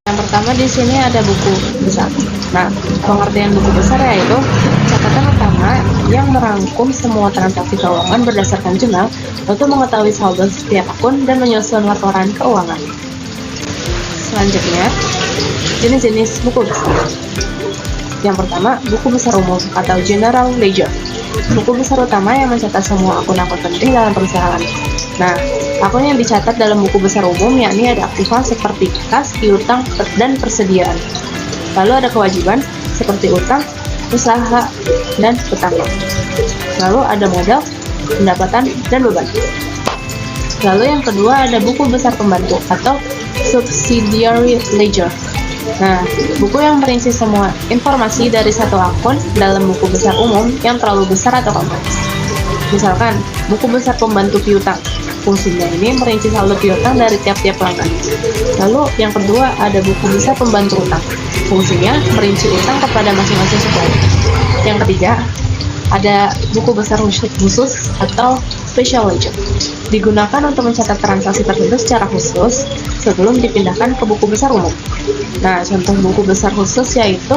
Yang pertama di sini ada buku besar. Nah, pengertian buku besar yaitu catatan utama yang merangkum semua transaksi keuangan berdasarkan jurnal untuk mengetahui saldo setiap akun dan menyusun laporan keuangan. Selanjutnya, jenis-jenis buku besar. Yang pertama, buku besar umum atau General Ledger. Buku besar utama yang mencatat semua akun-akun penting dalam perusahaan. Nah, akun yang dicatat dalam buku besar umum yakni ada aktiva seperti kas, piutang, dan persediaan. Lalu ada kewajiban seperti utang, usaha, dan utang. Lalu ada modal, pendapatan, dan beban. Lalu yang kedua ada buku besar pembantu atau Subsidiary Ledger. Nah, buku yang merinci semua informasi dari satu akun dalam buku besar umum yang terlalu besar atau kompleks. Misalkan, buku besar pembantu piutang. Fungsinya ini merinci saldo piutang dari tiap-tiap pelanggan. Lalu yang kedua ada buku besar pembantu utang. Fungsinya merinci utang kepada masing-masing supplier. Yang ketiga, ada buku besar khusus atau Special Ledger. Digunakan untuk mencatat transaksi tertentu secara khusus sebelum dipindahkan ke buku besar umum. Nah, contoh buku besar khusus yaitu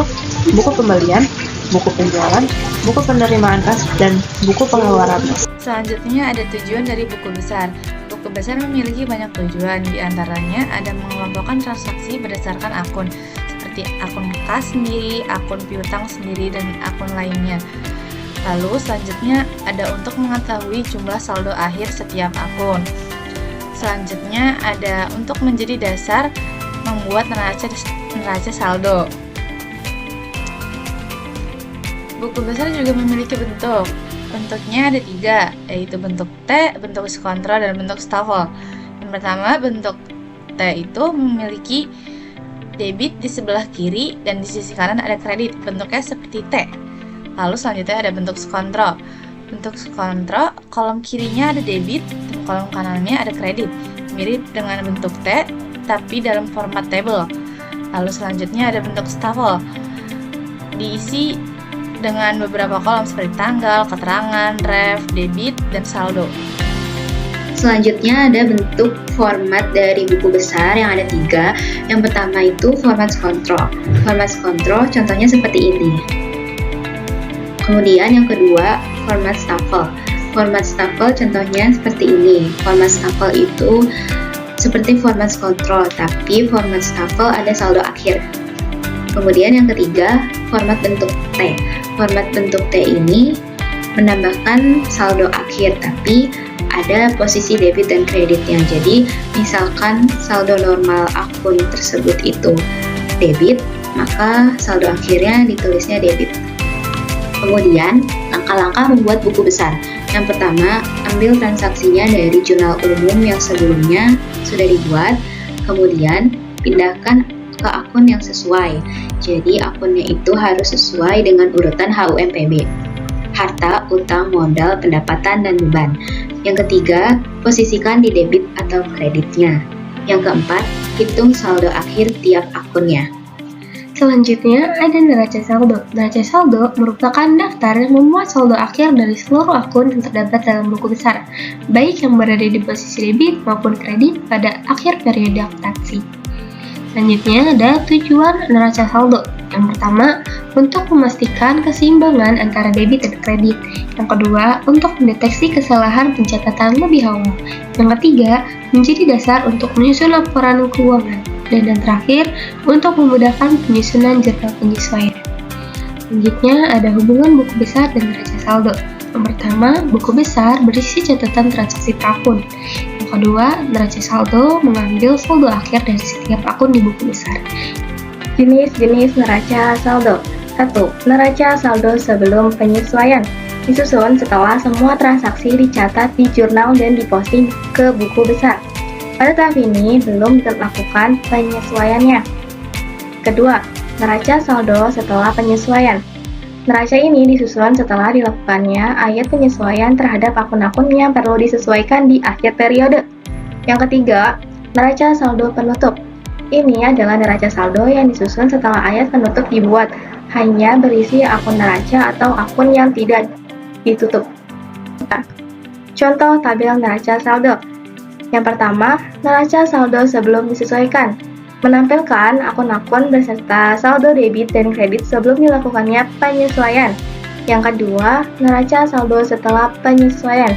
buku pembelian, buku penjualan, buku penerimaan kas, dan buku pengeluaran kas. Selanjutnya ada tujuan dari buku besar. Buku besar memiliki banyak tujuan, diantaranya ada mengelompokkan transaksi berdasarkan akun, seperti akun kas sendiri, akun piutang sendiri, dan akun lainnya. Lalu selanjutnya ada untuk mengetahui jumlah saldo akhir setiap akun. Selanjutnya ada untuk menjadi dasar membuat neraca saldo. Buku besar juga memiliki bentuk. Bentuknya ada 3, yaitu bentuk T, bentuk kontrol, dan bentuk staffel. Yang pertama, bentuk T itu memiliki debit di sebelah kiri dan di sisi kanan ada kredit. Bentuknya seperti T. Lalu selanjutnya ada bentuk kontrol. Bentuk kontrol, kolom kirinya ada debit dan kolom kanannya ada kredit. Mirip dengan bentuk T, tapi dalam format table. Lalu selanjutnya ada bentuk staffel. Diisi dengan beberapa kolom seperti tanggal, keterangan, ref, debit, dan saldo. Selanjutnya ada bentuk format dari buku besar yang ada 3. Yang pertama itu format kontrol. Format kontrol contohnya seperti ini. Kemudian yang kedua, format staffel. Format staffel contohnya seperti ini. Format staffel itu seperti format kontrol, tapi format staffel ada saldo akhir. Kemudian yang ketiga, format bentuk T. Format bentuk T ini menambahkan saldo akhir, tapi ada posisi debit dan kreditnya. Jadi, misalkan saldo normal akun tersebut itu debit, maka saldo akhirnya ditulisnya debit. Kemudian, langkah-langkah membuat buku besar. Yang pertama, ambil transaksinya dari jurnal umum yang sebelumnya sudah dibuat, kemudian pindahkan ke akun yang sesuai. Jadi, akunnya itu harus sesuai dengan urutan HUMPB. Harta, utang, modal, pendapatan, dan beban. Yang ketiga, posisikan di debit atau kreditnya. Yang keempat, hitung saldo akhir tiap akunnya. Selanjutnya ada neraca saldo. Neraca saldo merupakan daftar yang memuat saldo akhir dari seluruh akun yang terdapat dalam buku besar, baik yang berada di posisi debit maupun kredit pada akhir periode akuntansi. Selanjutnya ada tujuan neraca saldo. Yang pertama, untuk memastikan keseimbangan antara debit dan kredit. Yang kedua, untuk mendeteksi kesalahan pencatatan lebih awal. Yang ketiga, menjadi dasar untuk menyusun laporan keuangan. Dan yang terakhir, untuk memudahkan penyusunan jurnal penyesuaian. Selanjutnya ada hubungan buku besar dan neraca saldo. Yang pertama, buku besar berisi catatan transaksi per akun. Yang kedua, neraca saldo mengambil saldo akhir dari setiap akun di buku besar. Jenis-jenis neraca saldo. 1. Neraca saldo sebelum penyesuaian. Disusun setelah semua transaksi dicatat di jurnal dan diposting ke buku besar. Pada tahap ini belum dilakukan penyesuaiannya. Kedua, neraca saldo setelah penyesuaian. Neraca ini disusun setelah dilakukannya ayat penyesuaian terhadap akun-akun yang perlu disesuaikan di akhir periode. Yang ketiga, neraca saldo penutup. Ini adalah neraca saldo yang disusun setelah ayat penutup dibuat, hanya berisi akun neraca atau akun yang tidak ditutup. Contoh tabel neraca saldo. Yang pertama, neraca saldo sebelum disesuaikan. Menampilkan akun-akun beserta saldo debit dan kredit sebelum dilakukannya penyesuaian. Yang kedua, neraca saldo setelah penyesuaian.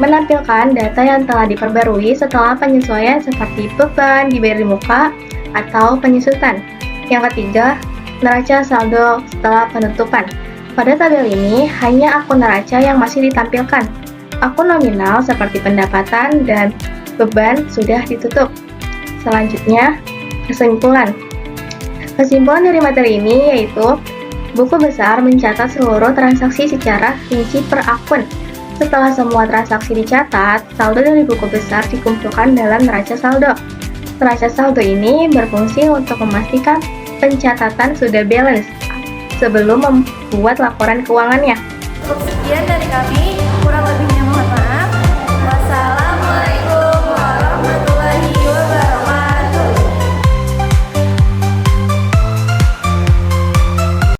Menampilkan data yang telah diperbarui setelah penyesuaian seperti beban dibayar di muka atau penyusutan. Yang ketiga, neraca saldo setelah penutupan. Pada tabel ini, hanya akun neraca yang masih ditampilkan. Akun nominal seperti pendapatan dan beban sudah ditutup. Selanjutnya, kesimpulan. Kesimpulan dari materi ini yaitu buku besar mencatat seluruh transaksi secara rinci per akun. Setelah semua transaksi dicatat, saldo dari buku besar dikumpulkan dalam neraca saldo. Neraca saldo ini berfungsi untuk memastikan pencatatan sudah balance sebelum membuat laporan keuangannya. Cukup sekian dari kami.